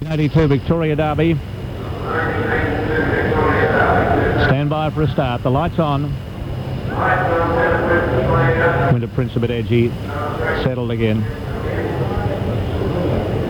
82 Victoria Derby. Stand by for a start. The lights on. Winter Prince a bit edgy. Settled again.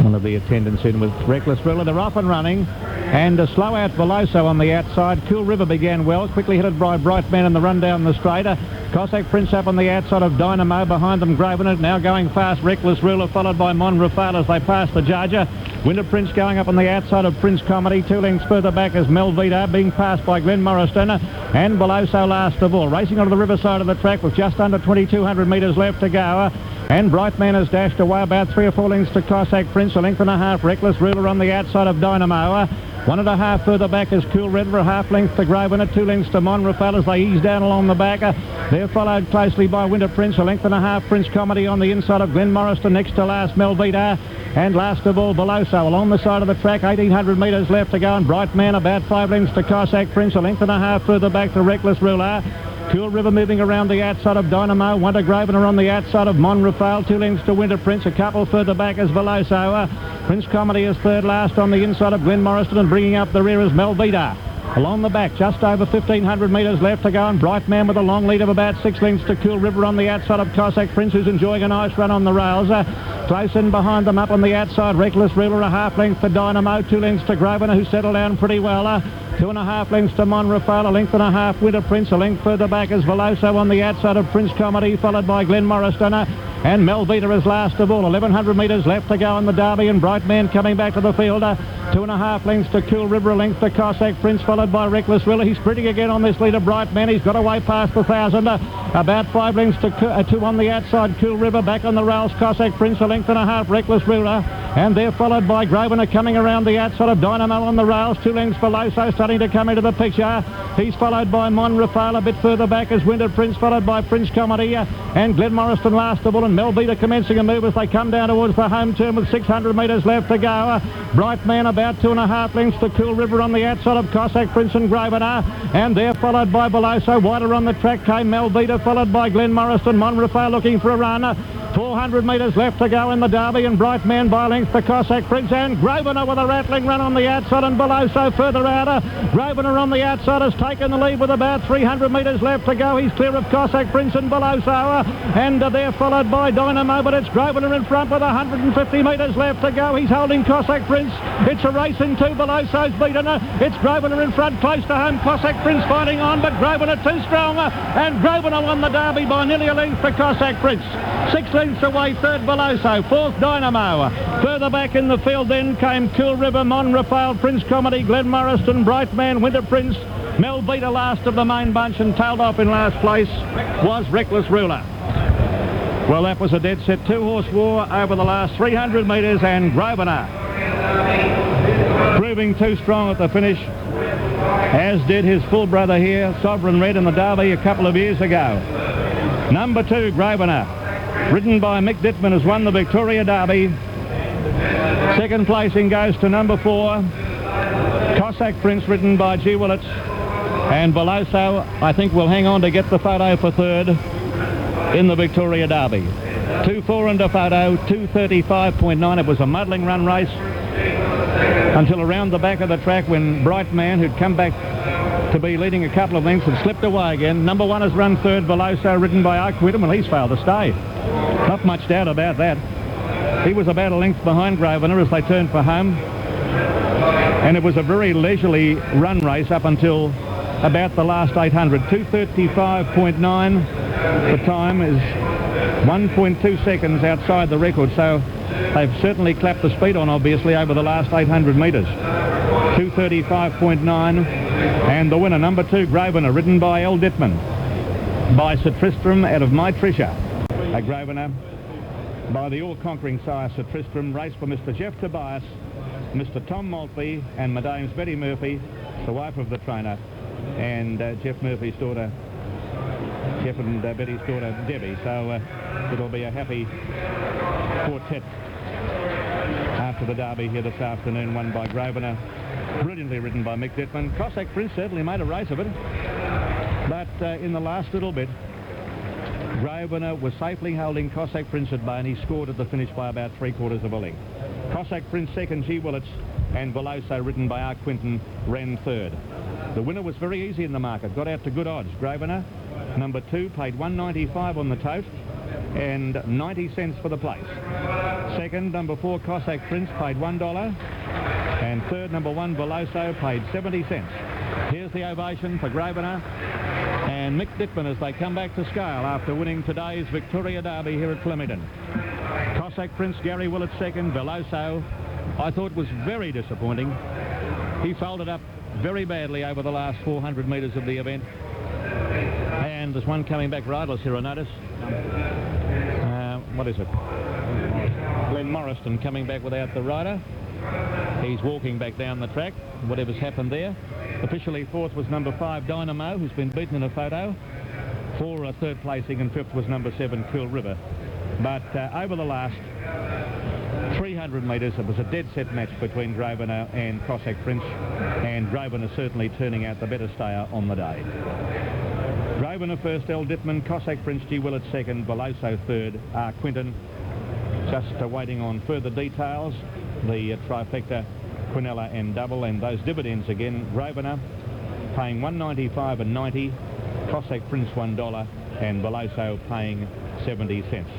One of the attendants in with Reckless Ruler. They're off and running. And a slow out Veloso on the outside. Cool River began well, quickly headed by Bright Man in the run down the straighter. Cossack Prince up on the outside of Dynamo, behind them Gravener, now going fast. Reckless Ruler followed by Mon Rafale as they pass the Jarger. Winter Prince going up on the outside of Prince Comedy. 2 lengths further back is Melvita, being passed by Glen Morriston, and Veloso last of all. Racing onto the riverside of the track with just under 2,200 metres left to go. And Bright Man has dashed away about 3 or 4 lengths to Cossack Prince, a length and a half. Reckless Ruler on the outside of Dynamo. 1.5 further back is Cool River, a half length to Gravener, 2 lengths to Mon Rafale as they ease down along the back. They're followed closely by Winter Prince, a length and a half. Prince Comedy on the inside of Glen Morriston, next to last Melvita, and last of all Veloso along the side of the track. 1,800 metres left to go, and Bright Man about 5 lengths to Cossack Prince, a length and a half further back to Reckless Ruler. Cool River moving around the outside of Dynamo. Wonder Gravener on the outside of Mon Rafale. 2 lengths to Winter Prince. A couple further back is Veloso. Prince Comedy is third last on the inside of Glen Morriston, and bringing up the rear is Melvita. Along the back, just over 1,500 metres left to go, and Bright Man with a long lead of about 6 lengths to Cool River on the outside of Cossack Prince, who's enjoying a nice run on the rails. Close in behind them up on the outside, Reckless Ruler, a half length to Dynamo, 2 lengths to Gravener, who settled down pretty well. 2.5 lengths to Mon Rafale, a length and a half Winter Prince, a length further back is Veloso on the outside of Prince Comedy, followed by Glen Morriston, and Melvita is last of all. 1,100 metres left to go in the Derby, and Bright Man coming back to the field. 2.5 lengths to Cool River, a length to Cossack Prince, followed by Reckless Ruler. He's sprinting again on this leader, Bright Man. He's got away past the 1,000. About 5 lengths to 2 on the outside, Cool River. Back on the rails, Cossack Prince, a length and a half, Reckless Ruler. And they're followed by Gravener coming around the outside of Dynamo on the rails. 2 lengths Veloso starting to come into the picture. He's followed by Mon Rafale. A bit further back is Winter Prince, followed by Prince Comedy. And Glen Morriston last of all, and Melvita commencing a move as they come down towards the home turn with 600 metres left to go. Bright Man about 2.5 lengths to Cool River on the outside of Cossack Prince and Gravener, and they're followed by Veloso. Wider on the track came Melvita, followed by Glen Morriston. Mon Rafale looking for a run. 400 metres left to go in the Derby, and Bright Man by length to Cossack Prince, and Gravener with a rattling run on the outside, and Veloso further out. Gravener on the outside has taken the lead with about 300 metres left to go. He's clear of Cossack Prince and Veloso, and they're followed by Dynamo, but it's Gravener in front with 150 metres left to go. He's holding Cossack Prince. It's a race in 2. Veloso's beaten her. It's Gravener in front, close to home. Cossack Prince fighting on, but Gravener too strong, and Gravener won the Derby by nearly a length for Cossack Prince. 6 lengths away, third Veloso, fourth Dynamo. Further back in the field then came Cool River, Mon Rafale, Prince Comedy, Glen Morriston, Bright Man, Winter Prince. Melvita last of the main bunch, and tailed off in last place was Reckless Ruler. Well, that was a dead set 2-horse war over the last 300 metres, and Gravener proving too strong at the finish, as did his full brother here, Sovereign Red, in the Derby a couple of years ago. Number 2, Gravener, ridden by Mick Dittman, has won the Victoria Derby. Second placing goes to number 4, Cossack Prince, ridden by G. Willits, and Veloso, I think, will hang on to get the photo for third in the Victoria Derby. 2-4 into photo, 2:35.9. It was a muddling run race until around the back of the track, when Bright Man, who'd come back to be leading a couple of lengths, had slipped away again. Number 1 has run third, Veloso, ridden by Oakwhitton. Well, he's failed to stay. Not much doubt about that. He was about a length behind Gravener as they turned for home, and it was a very leisurely run race up until about the last 800. 2:35.9. The time is 1.2 seconds outside the record, so they've certainly clapped the speed on, obviously, over the last 800 metres. 2:35.9, and the winner, number 2, Gravener, ridden by L. Dittman, by Sir Tristram out of My Tricia. A Gravener by the all-conquering sire Sir Tristram, raced for Mr. Jeff Tobias, Mr. Tom Maltby, and Madame's Betty Murphy, the wife of the trainer, and Jeff Murphy's daughter, Jeff and Betty's daughter, Debbie. So it'll be a happy quartet after the Derby here this afternoon, won by Gravener, brilliantly ridden by Mick Dittman. Cossack Prince certainly made a race of it, but in the last little bit, Gravener was safely holding Cossack Prince at bay, and he scored at the finish by about 3/4 of a length. Cossack Prince second, G. Willits, and Veloso, ridden by R. Quinton, ran third. The winner was very easy in the market, got out to good odds. Grosvenor, number 2, paid $1.95 on the tote and 90 cents for the place. Second, number 4, Cossack Prince, paid $1. And third, number 1, Veloso, paid 70 cents. Here's the ovation for Grosvenor and Mick Dittman as they come back to scale after winning today's Victoria Derby here at Flemington. Cossack Prince, Gary Willits second. Veloso, I thought, was very disappointing. He folded up very badly over the last 400 metres of the event. And there's one coming back riderless here, I notice. What is it? Glenn Morriston coming back without the rider. He's walking back down the track, whatever's happened there. Officially fourth was number 5, Dynamo, who's been beaten in a photo. For a third placing, and fifth was number 7, Cool River. But over the last 300 metres, it was a dead set match between Grosvenor and Cossack Prince, and Grosvenor certainly turning out the better stayer on the day. Grosvenor first, L. Dittman, Cossack Prince, G. Willits second, Veloso third, R. Quinton. Just waiting on further details, the trifecta, Quinella and double, and those dividends again. Grosvenor paying $1.95 and 90, Cossack Prince $1, and Veloso paying 70 cents.